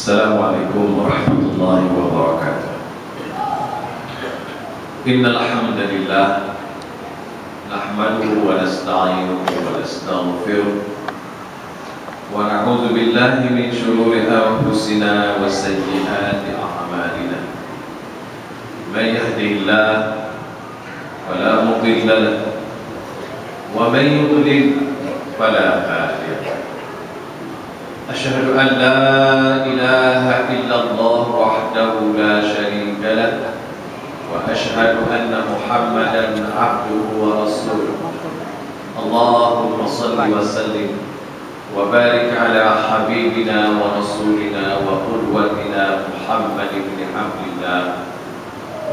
Assalamualaikum warahmatullahi wabarakatuh. Innal hamdalillah nahmaduhu wa nasta'inuhu wa nastaghfiruh wa na'udzu billahi min shururi anfusina wa sayyiati a'malina. Man yahdihillahu fala mudilla lahu wa man yudlil fala hadiya lahu. أشهد أن لا إله إلا الله وحده لا شريك له وأشهد أن محمدا عبده ورسوله. اللهم صل وسلم وبارك على حبيبنا ورسولنا وقدوتنا محمد بن عبد الله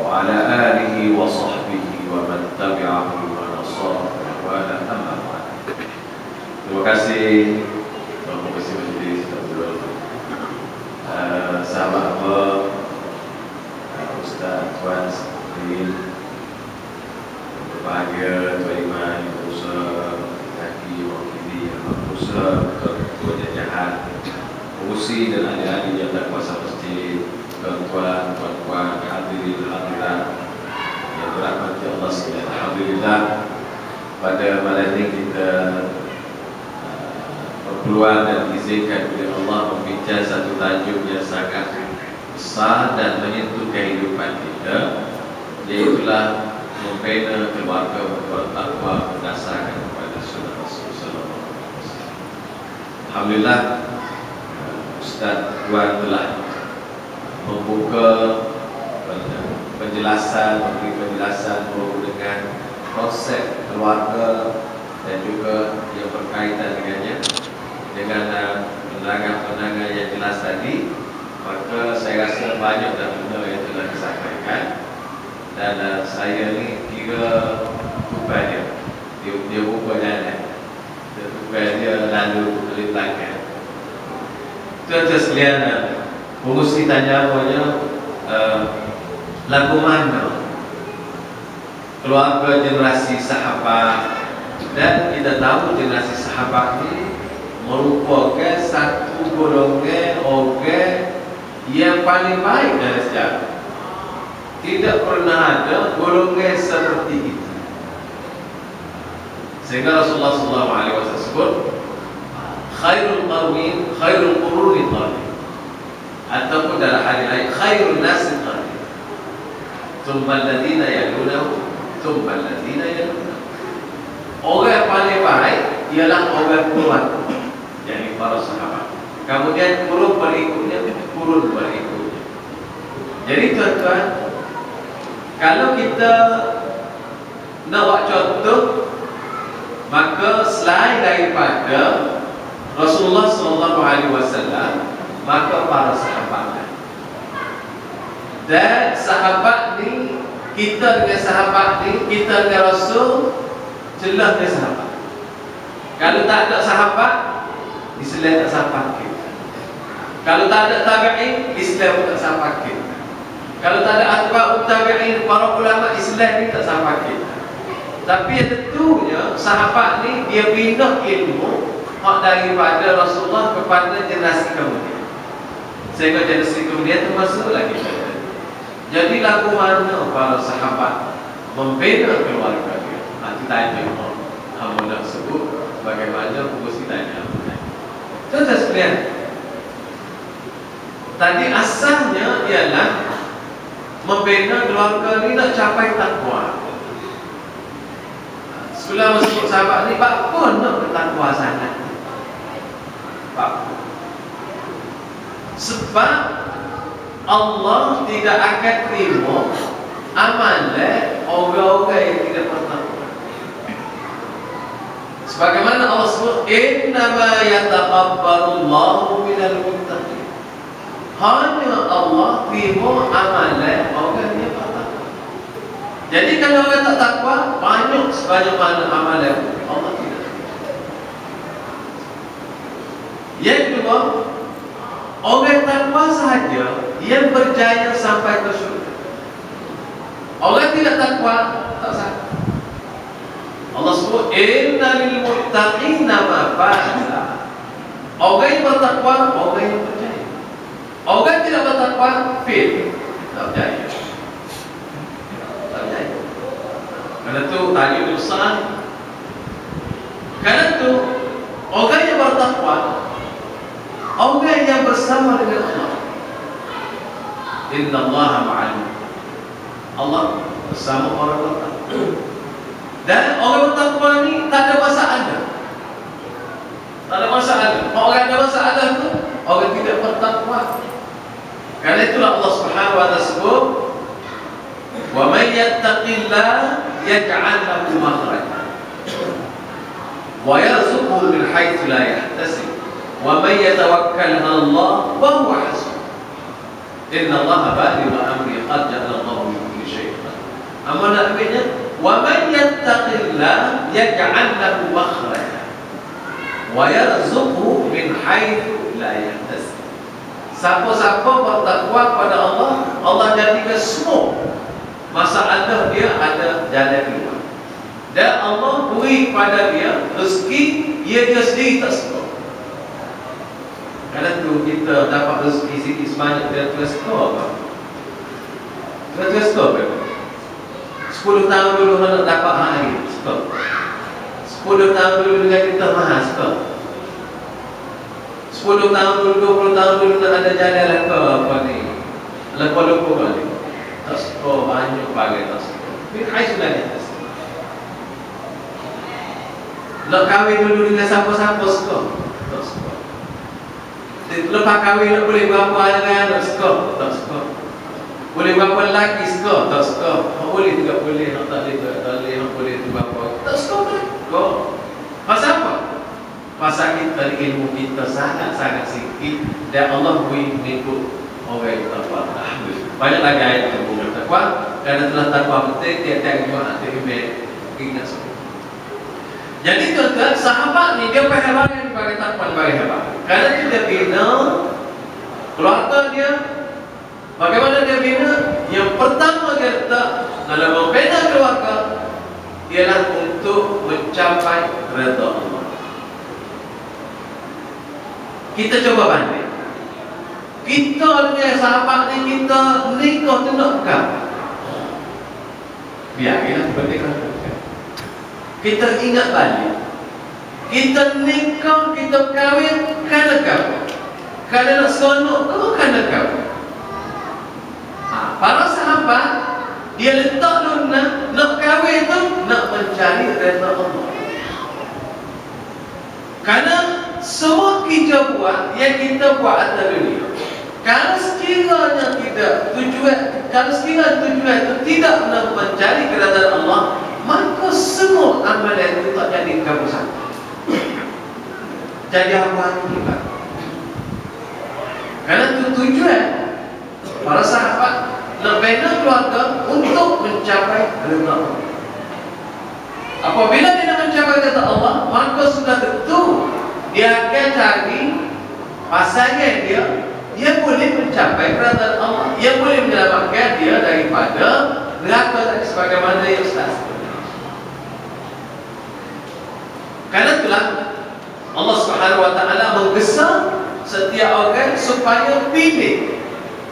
وعلى آله وصحبه ومن تبعه ونصره وعلى أما بعد. Terima kasih sahabat apa Ustaz Tuan Sakrin berbahagia Tuan Iman Musa Kaki Wakili Musa Ketua Jajahan Pengurusi dan ahli-ahli yang tak kuasa masjid, tuan-tuan, puan-puan, hadirin hadirat yang dirahmati Allah sekalian. Alhamdulillah pada malam ini kita berpeluang dan diizinkan oleh Allah membincang satu tajuk yang sangat besar dan menyentuh kehidupan kita, iaitulah membina keluarga bertakwa berdasarkan kepada sunnah Rasul sallallahu alaihi wasallam. Alhamdulillah Ustaz Tuan telah membuka penjelasan, memberi penjelasan dengan konsep keluarga dan juga yang berkaitan dengannya dengan penerangan-penerangan yang jelas tadi. Maka saya rasa banyak dan benda yang telah disampaikan dan saya ni kira tupai dia buka jalan, tupai dia lalu dari belakang. Tuan-tuan sekalian, pengurusi tanya apanya, lagu mana keluarga generasi sahabat, dan kita tahu generasi sahabat ni merupakan satu golongan orang yang paling baik dari sejarah. Tidak pernah ada golongan seperti itu. Sehingga Rasulullah SAW sebut khairul quruni qarni, ataupun dalam hadis lain khairun nasi qarni, thumma alladhina yalunahum, thumma alladhina yalunahum. Orang yang paling baik ialah orang kuat, yakni para sahabat. Kemudian kurun berikutnya. Jadi tuan-tuan, kalau kita nak buat contoh, maka selain daripada Rasulullah SAW, maka para sahabat. Dan sahabat ni, kita dengan sahabat ni, kita dengan Rasul, jelas dengan sahabat. Kalau tak ada sahabat, Islam tak sahabat kita. Kalau tak ada tabi'in, Islam tak sahabat kita. Kalau tak ada atba'ut tabi'in, para ulama Islam ni tak sahabat kita. Tapi yang tentunya sahabat ni dia pindah ilmu hak daripada Rasulullah kepada generasi kemudian. Sehingga generasi kemudian termasuklah kita. Jadi lagu mana para sahabat membina keluarga dia? Kita tanya hamba nak sebut bagaimana fokus kita tanya. Tuan-tuan sekalian, tadi asalnya ialah membina keluarga ni nak capai takwa. Sebelum masuk sahabat ni, apa nak bertakwa sangat? Sebab Allah tidak akan terima amalan orang-orang yang tidak bertakwa. Sebagaimana Allah sebut, innama yataqabbalullahu minal muttaqin. Hanya Allah terima amalan orang yang bertakwa. Jadi kalau orang tak takwa, banyak sebanyak mana amalan Allah tidak terima. Yang kedua, orang takwa sahaja yang berjaya sampai ke syurga. Orang tidak takwa tak sampai. Allah sebut inna lil muttaqina mafaza. Orang yang bertakwa, orang yang berjaya. Orang tidak bertakwa, fail. Tak percaya. Tak percaya. Karena itu tadi besar. Karena itu orang yang bertakwa, orang yang bersama dengan Allah. Inna Allah ma'al. Allah bersama orang bertakwa. Dan orang bertakwa ni tak ada masalah. Tak ada masalah. Orang ada masalah tu orang tidak bertakwa. Karena itulah Allah Subhanahu wa taala sebut, "Wa may yattaqillah yaj'al lahu makhraja wa yarzuqhu min haitsu la yahtasib wa may yatawakkal 'ala Allah fa huwa hasbuh. Inna Allah balighu amri qad ja'ala Allahu min kulli shay'in qadir." Apa maknanya? "Wa may yattaqillah yaj'al lahu makhraja wa yarzuqhu min haitsu la yahtasib." Siapa-siapa bertakwa kepada Allah, Allah jadikan semua masalah dia ada jalan keluar. Dan Allah beri pada dia rezeki, dia sendiri tak suka. Kadang tu kita dapat rezeki sikit sebanyak, dia terus suka apa? Dia terus suka apa? 10 tahun dulu nak dapat hari, suka. 10 tahun dulu dengan kita mahal, suka. 10 tahun dulu, 20 tahun dulu nak ada jalan lah ke apa ni, lupa-lupa balik. Tak suka, banyak bagai tak suka. Ini hai sudah di atas. Nak kahwin dulu dengan siapa-siapa suka, tak suka. Lepas kahwin nak boleh berapa anak, tak suka, tak suka. Boleh berapa lelaki suka, tak suka. Boleh juga boleh, tak boleh, boleh tu berapa, tak suka kan? Pasal apa? Pasal kita ilmu kita sangat-sangat sikit dan Allah beri mengikut orang yang bertakwa. Alhamdulillah. Banyak lagi ayat yang bertakwa. Kerana telah takwa betul, tiap-tiap Jumaat ingat semua. Jadi tuan-tuan, sahabat ni dia berhebat yang dipakai takwa sebagai hebat. Kerana dia bina keluarga dia. Bagaimana dia bina? Yang pertama dia letak dalam membina keluarga ialah untuk mencapai redha Allah. Kita coba banding. Kita dengan sahabat ni, kita nikah tu nak bukan? Biarlah berdekah. Kita ingat balik. Kita nikah, kita kahwin kerana apa? Kerana nak seronok ke kerana apa? Para sahabat dia letak dulu nak kahwin tu nak mencari redha Allah. Kerana semua kita buat yang kita buat atas dunia, kalau sekiranya tidak tujuan, kalau sekiranya tujuan itu tidak nak mencari keridhaan Allah, maka semua amalan itu tak jadi kehabisan. Jadi apa akibat? Karena itu tujuan para sahabat nak bina keluarga untuk mencapai keridhaan Allah. Apabila dia nak mencapai keridhaan Allah, maka sudah tentu dia akan cari pasangan dia boleh mencapai keridhaan Allah, dia boleh menyelamatkan dia daripada neraka tadi sebagaimana yang Ustaz. Karena itulah Allah Subhanahu wa taala menggesa setiap orang supaya pilih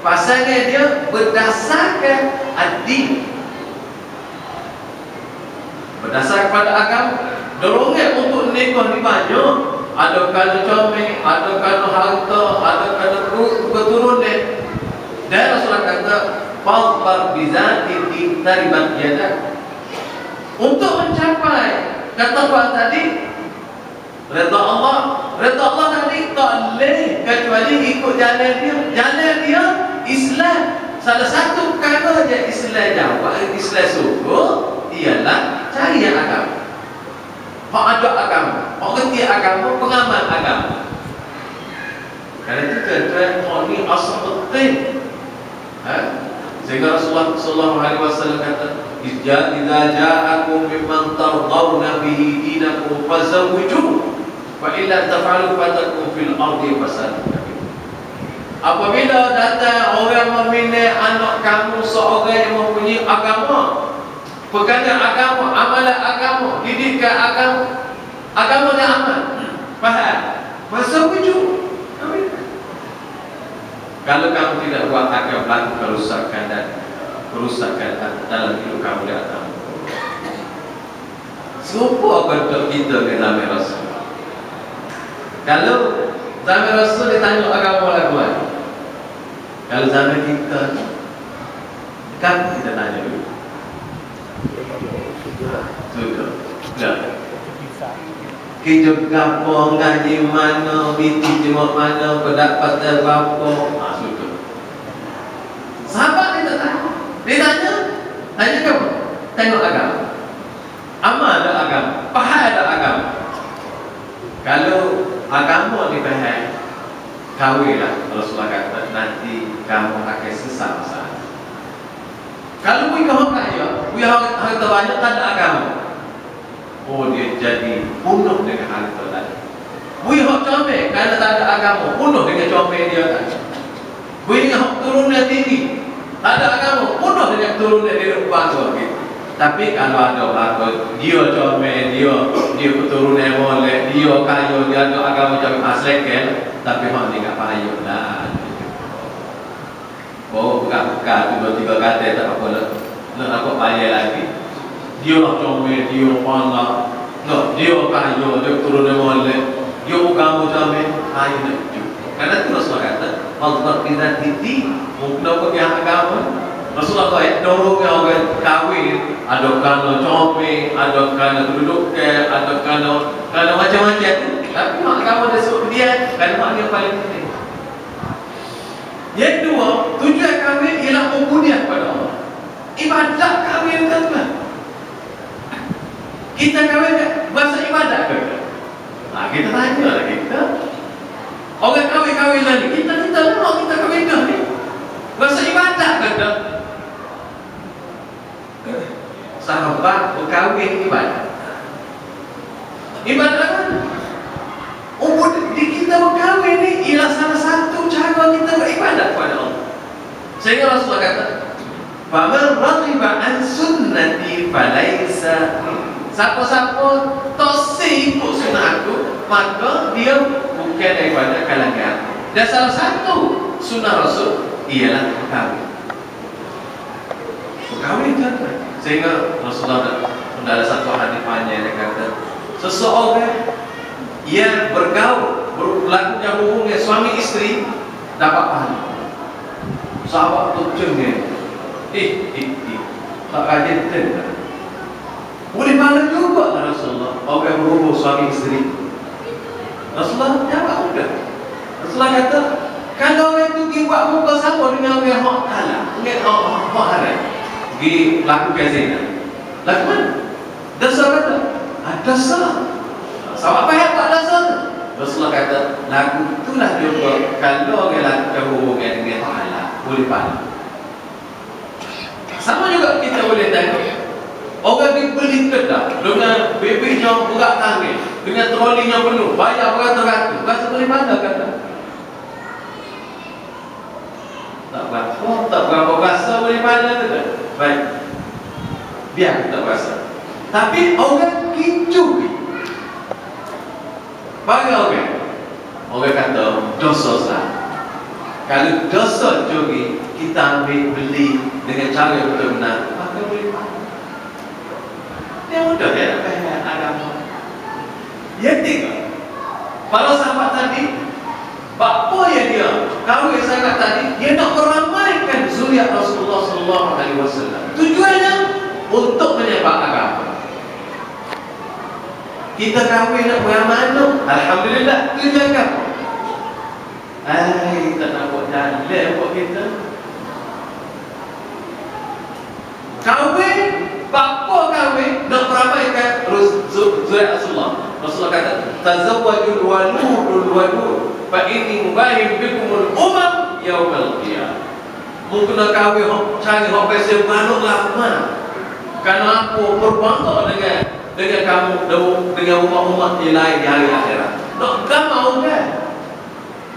pasangan dia berdasarkan adil, berdasarkan pada agama. Dorongan untuk nikah ni banyak. Ada kerana comel, ada kerana harta, ada kerana keturunan. Dan Rasulullah kata, "Fadhfar bizati taribat yadak." Untuk mencapai kata Tuhan tadi, redha Allah tadi tak boleh kecuali ikut jalan dia. Jalan dia Islam. Salah satu perkara je Islam jawab, Islam suruh ialah cari yang agama. Hak ada agama, hak kerti agama, pengamal agama. Kerana itu tuan-tuan, hak ni asal penting. Sehingga Rasulullah sallallahu alaihi wasallam kata, "Idza ja'akum mimman tardawna bihi dinakum fazawwijuhu, fa illa taf'alu fatakum fil ardi fasadun." Apabila datang orang memilih anak kamu seorang yang mempunyai agama, pegangan agama, amalan agama, didikan agama dan amal, faham? Fazawwijuhu. Kalau kamu tidak buat, akan berlaku kerusakan dalam hidup kamu di atas. Serupa bentuk kita ke zaman Rasul. Kalau zaman Rasul ditanya agama lagu apa? Kalau zaman kita, kan kita tanya dulu. Sudah. Kita gapo ngaji mana, biti jemaah mana, pendapat berapa? Sudah. Sahabat kita tanya. Dia tanya kamu. Tengok agama. Amal ada agama, faham ada agama. Kalau agama dipahami, kawinlah. Rasulullah kata nanti kamu akan sesat saat. Kalau punya orang kaya, punya harta banyak, tak ada agama. Oh, dia jadi bunuh dengan harta tadi. Punya orang comel, kerana tak ada agama, bunuh dengan comel dia tadi. Punya orang turunnya tinggi, tak ada agama, bunuh dengan turunnya dia bangsa gitu. Tapi kalau ada orang dia comel, dia keturunan molek, dia kaya, dia ada agama macam aslekel, tapi orang ni tak payah lah. Oh, buka-buka tiba-tiba kata tak apa lah. Nak apa payah lagi? Dia lah comel, dia pandai. No, dia kaya, dia keturunan molek, dia agama comel, payah nak hidup. Karena itu Rasulullah kata, Allah kita titik, mungkin apa yang agama. Rasulullah kata, dorongnya orang kahwin, ada kerana comel, ada kerana duduk, ada kerana macam-macam. Tapi mak kamu dah suruh dia, kerana mak dia paling penting. Yang kedua, tujuan kahwin ialah ubudiyah kepada Allah. Ibadat kahwin kan? Kita kahwin bahasa ibadat ke? Kita tanya lah kita. Orang kahwin lah ni, kita lah kita kahwin dah ni. Bahasa ibadat ke? Sahabat berkahwin ibadat. Ibadat mana? Di kita berkahwin ni ialah salah satu cara kita beribadat kepada Allah. Sehingga Rasulullah kata, "Faman raghiba an sunnati falaysa." Siapa-siapa tosi ikut sunnah aku, maka dia bukan daripada kalangan. Dan salah satu sunnah Rasul ialah berkahwin. Berkahwin kan? Sehingga Rasulullah ada satu hadis panjang yang kata, seseorang yang bergaul, berlakunya hubungan suami isteri dapat pahala. Sahabat tu cengeng, tak rajin tenang. Boleh pahala juga lah Rasulullah. Orang berhubung suami isteri. Rasulullah jawab udah. Rasulullah kata, kalau orang tu pergi buat muka sama dengan orang hak halal, dengan hak haram, pergi lakukan zina. Laku mana? Dasar kata? Dasar. Sama apa yang buat dasar tu? Rasulullah kata, lagu itulah juga kalau orang lakukan hubungan dengan hak halal, boleh pahala. Sama juga kita boleh tengok. Orang beli kedai dengan bebeknya berat tangan, dengan trolinya penuh, bayar beratus-ratus, rasa boleh pahala kata? Tak berapa rasa boleh pahala ke tak? Baik, biar tak rasa. Tapi orang kicu, bagi orang kata dosa sah. Kalau dosa curi, kita ambil beli dengan cara yang benar, maka boleh pahala. Yang mudah dia nak faham agama. Yang tiga, para sahabat tadi, apa yang dia kahwin sangat tadi, dia nak meramaikan zuriat Rasulullah SAW. Tujuannya untuk menyebar agama. Kita kahwin nak beramal, alhamdulillah, tujuan apa? Tak nak buat jalan buat kita. Kahwin, bapa kahwin nak meramaikan zuriat Rasulullah. Rasulullah kata, tazawwajul walud fa inni mubahim bikumul umam yaumal qiyamah. Mungkin nak kahwin cari hak biasa banyak lama. Karena aku berbangga dengan kamu, dengan umat-umat yang lain di hari akhirat. Nak gamau kan?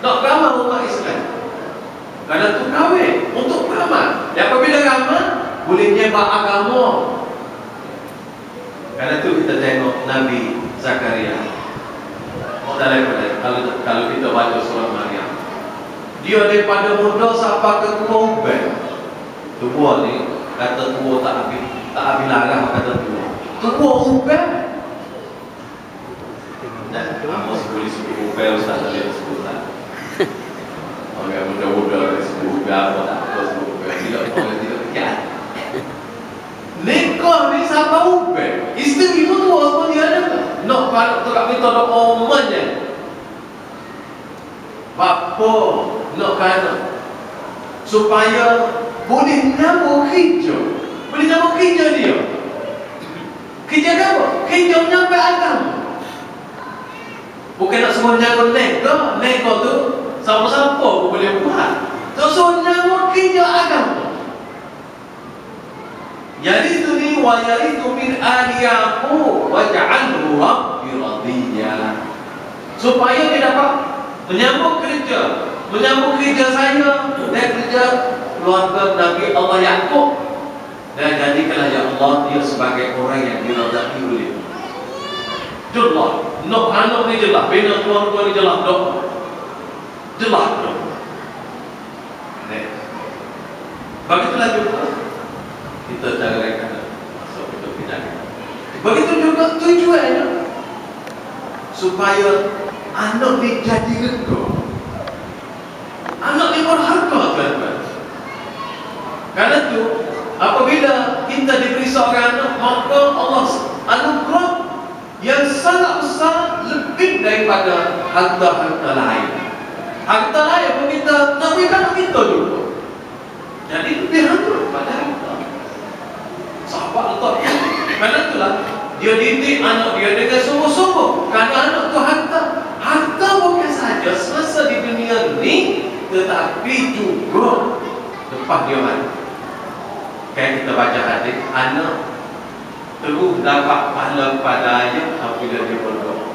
Nak gamau umat Islam. Karena tu kahwin untuk beramal. Dan apabila beramal, boleh nyebar agama. Karena itu kita tengok Nabi Zakaria. Kalau kita baca surah Maryam, Dia daripada muda sampai ke tua ubah. Tua ni kata tua tak habis larang kata tua. Tua ubah. Dan Amos boleh sebut ubah, Ustaz tak boleh sebut tak. Orang muda-muda sebut ubah apa tak apa sebut ubah. Tidak orang tidak fikir. Nikah ni sampai ubah. Isteri pun tua semua dia ada tak? Nak kalau tu kat minta doa omanya. Bapa nak kena supaya boleh nyambung kerja. Boleh nyambung kerja dia. Kerja apa? Kerja menyampai agama. Bukan nak semua nyambung nega. Nega tu siapa-siapa pun boleh buat. So nyambung kerja agama. Yaitu ni wa yaitu min aliyaku wa ja'alhu rabbi radiyya. Supaya dia dapat menyambung kerja saya dan kerja keluarga Nabi Allah Yaqub, dan jadikanlah ya Allah dia sebagai orang yang diridai oleh jelas. Nak anak ni jelas, bina keluarga ni jelas doa. Jelas doa. Begitulah juga kita carakan masuk kita pindah. Begitu juga tujuannya supaya anak ni jadi reda. Anak ni berharga, tuan-tuan. Karena tu apabila kita diberi seorang anak, maka Allah anugerah yang sangat besar, lebih daripada harta-harta lain. Harta lain pun kita nak beri anak kita juga. Jadi lebih harga pada harta. Sahabat letak. Karena itulah dia didik anak dia dengan sungguh-sungguh. Kerana anak tu harta. Harta bukan sahaja semasa di dunia ni, tetapi juga lepas dia mati. Kayak kita baca hadis, anak terus dapat pahala pada ayah apabila dia berdoa.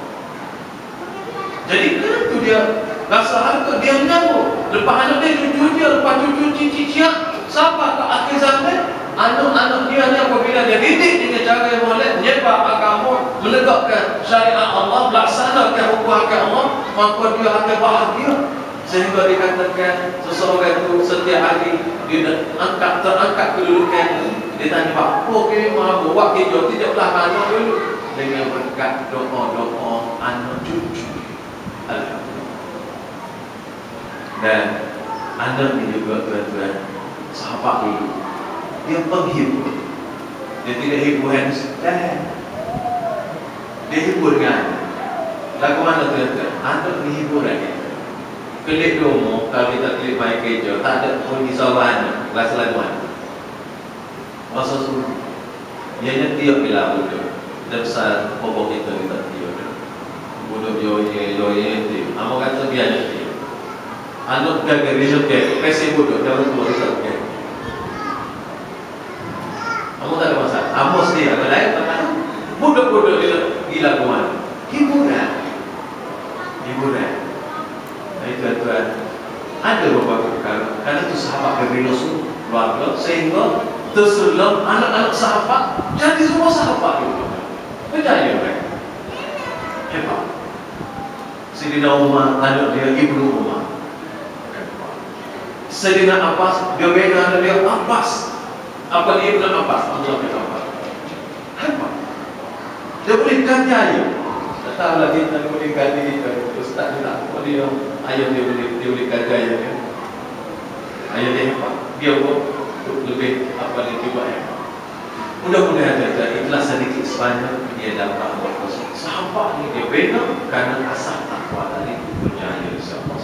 Jadi kenapa dia rasa harta dia menyambung? Lepas anak dia, cucu dia, lepas cucu cicit sampai ke akhir zaman, anak-anak dia ni apabila dia didik dengan cara yang molek, menyebar agama, menegakkan syariat Allah, melaksanakan hukum Allah, maka dia akan bahagia. Sehingga dikatakan seseorang itu setiap hari dia terangkat kedudukan, dia tanya apa ke mahu buat kerja tidaklah mana dulu dengan berkat doa-doa anak cucu. Alhamdulillah. Dan anak ni juga tuan-tuan, sahabat dulu dia penghibur. Dia tidak hibur handstand. Dia hibur dengan lagu mana tuan-tuan? Anak ni hiburan dia. Kelip rumah, kalau kita kelip main kerja, tak ada pun disawah anak. Kelas lagu mana? Masa suruh ianya tiap bila budak. Dan besar pokok kita tiap. Budak yoye tiap. Amo kata biar tiap. Anak gagal result tiap. Pesi budak, jangan keluar result tiap. Amo tak ada masalah. Amo sendiri ada lain tak ada. Budak-budak gila kuman. Hiburan. Itu tuan, ada beberapa perkara. Karena itu sahabat berbina keluarga, sehingga terselam anak-anak sahabat jadi semua sahabat itu. Berjaya mereka. Hebat. Sayyidina Umar, anak dia Ibnu Umar. Sayyidina Abbas, dia bina anak dia Abbas. Apa dia Ibnu Abbas? Allah bin Abbas. Hebat. Dia boleh jaya. Tak tahu lagi kita boleh ganti ustaz dia tak apa dia. Ayah dia boleh kerja ayah dia. Ayah dia hebat. Dia pun lebih apa dia cuba hebat. Mudah-mudahan kita ikhlas sedikit sebanyak dia dapat buat sahabat ni dia bina kerana asal takwa tadi berjaya insya-Allah.